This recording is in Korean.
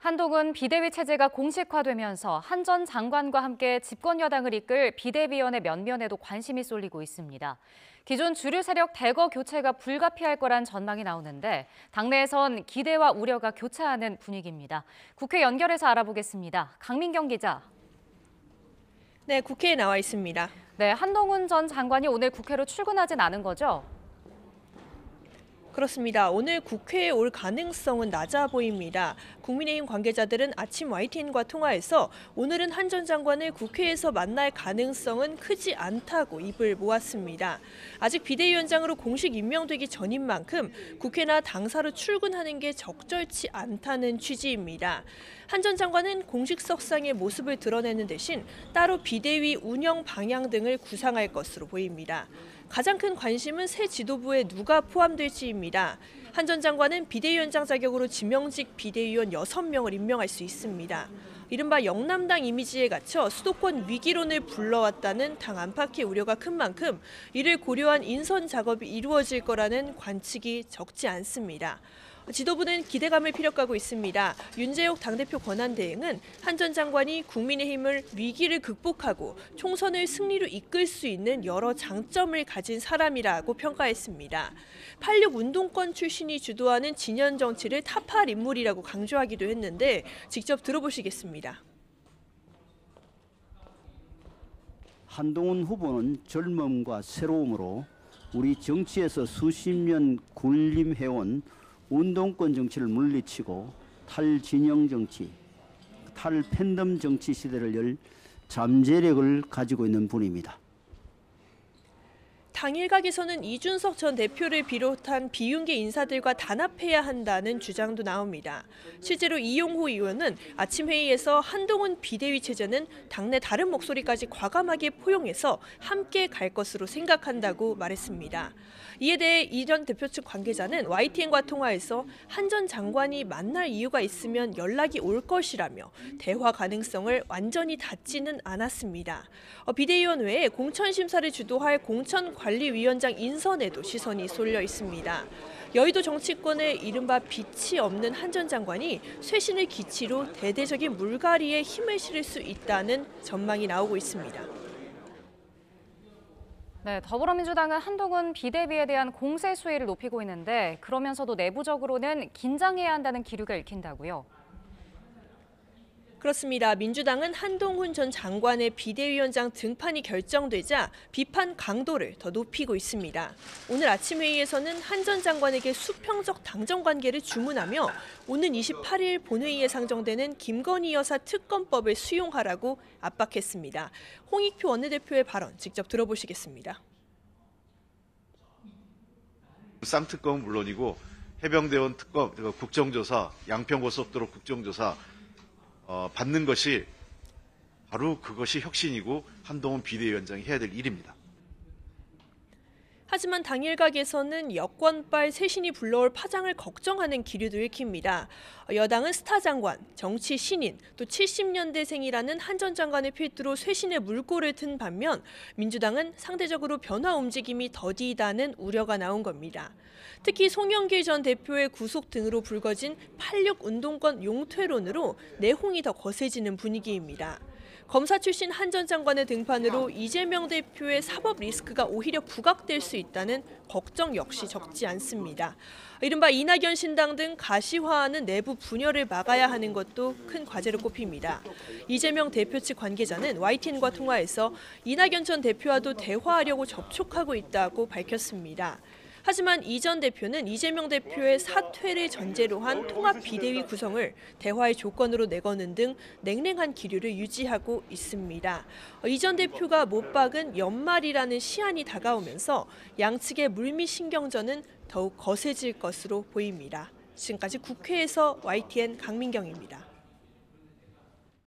한동훈 비대위 체제가 공식화되면서 한 전 장관과 함께 집권 여당을 이끌 비대위원회 면면에도 관심이 쏠리고 있습니다. 기존 주류 세력 대거 교체가 불가피할 거란 전망이 나오는데 당내에선 기대와 우려가 교차하는 분위기입니다. 국회 연결해서 알아보겠습니다. 강민경 기자. 네, 국회에 나와 있습니다. 네, 한동훈 전 장관이 오늘 국회로 출근하진 않은 거죠? 그렇습니다. 오늘 국회에 올 가능성은 낮아 보입니다. 국민의힘 관계자들은 아침 YTN과 통화에서 오늘은 한 전 장관을 국회에서 만날 가능성은 크지 않다고 입을 모았습니다. 아직 비대위원장으로 공식 임명되기 전인 만큼 국회나 당사로 출근하는 게 적절치 않다는 취지입니다. 한 전 장관은 공식석상의 모습을 드러내는 대신 따로 비대위 운영 방향 등을 구상할 것으로 보입니다. 가장 큰 관심은 새 지도부에 누가 포함될지입니다. 한 전 장관은 비대위원장 자격으로 지명직 비대위원 6명을 임명할 수 있습니다. 이른바 영남당 이미지에 갇혀 수도권 위기론을 불러왔다는 당 안팎의 우려가 큰 만큼 이를 고려한 인선 작업이 이루어질 거라는 관측이 적지 않습니다. 지도부는 기대감을 피력하고 있습니다. 윤재옥 당대표 권한대행은 한 전 장관이 국민의힘을 위기를 극복하고 총선을 승리로 이끌 수 있는 여러 장점을 가진 사람이라고 평가했습니다. 86 운동권 출신이 주도하는 진영 정치를 타파할 인물이라고 강조하기도 했는데 직접 들어보시겠습니다. 한동훈 후보는 젊음과 새로움으로 우리 정치에서 수십 년 군림해온 운동권 정치를 물리치고 탈진영 정치, 탈팬덤 정치 시대를 열 잠재력을 가지고 있는 분입니다. 당 일각에서는 이준석 전 대표를 비롯한 비윤계 인사들과 단합해야 한다는 주장도 나옵니다. 실제로 이용호 의원은 아침 회의에서 한동훈 비대위 체제는 당내 다른 목소리까지 과감하게 포용해서 함께 갈 것으로 생각한다고 말했습니다. 이에 대해 이 전 대표 측 관계자는 YTN과 통화에서 한 전 장관이 만날 이유가 있으면 연락이 올 것이라며 대화 가능성을 완전히 닫지는 않았습니다. 비대위원 외에 공천심사를 주도할 공천관리위원장 인선에도 시선이 쏠려 있습니다. 여의도 정치권의 이른바 빛이 없는 한 전 장관이 쇄신의 기치로 대대적인 물갈이에 힘을 실을 수 있다는 전망이 나오고 있습니다. 네, 더불어민주당은 한동훈 비대위에 대한 공세 수위를 높이고 있는데 그러면서도 내부적으로는 긴장해야 한다는 기류가 읽힌다고요. 그렇습니다. 민주당은 한동훈 전 장관의 비대위원장 등판이 결정되자 비판 강도를 더 높이고 있습니다. 오늘 아침 회의에서는 한 전 장관에게 수평적 당정 관계를 주문하며 오는 28일 본회의에 상정되는 김건희 여사 특검법을 수용하라고 압박했습니다. 홍익표 원내대표의 발언 직접 들어보시겠습니다. 쌍특검은 물론이고 해병대원 특검, 국정조사, 양평고속도로 국정조사 받는 것이 바로 그것이 혁신이고 한동훈 비대위원장이 해야 될 일입니다. 하지만 당 일각에서는 여권발 쇄신이 불러올 파장을 걱정하는 기류도 읽힙니다. 여당은 스타 장관, 정치 신인, 또 70년대생이라는 한 전 장관의 필두로 쇄신의 물꼬를 튼 반면 민주당은 상대적으로 변화 움직임이 더디다는 우려가 나온 겁니다. 특히 송영길 전 대표의 구속 등으로 불거진 86 운동권 용퇴론으로 내홍이 더 거세지는 분위기입니다. 검사 출신 한 전 장관의 등판으로 이재명 대표의 사법 리스크가 오히려 부각될 수 있다는 걱정 역시 적지 않습니다. 이른바 이낙연 신당 등 가시화하는 내부 분열을 막아야 하는 것도 큰 과제로 꼽힙니다. 이재명 대표 측 관계자는 YTN과 통화에서 이낙연 전 대표와도 대화하려고 접촉하고 있다고 밝혔습니다. 하지만 이 전 대표는 이재명 대표의 사퇴를 전제로 한 통합 비대위 구성을 대화의 조건으로 내거는 등 냉랭한 기류를 유지하고 있습니다. 이 전 대표가 못 박은 연말이라는 시한이 다가오면서 양측의 물밑 신경전은 더욱 거세질 것으로 보입니다. 지금까지 국회에서 YTN 강민경입니다.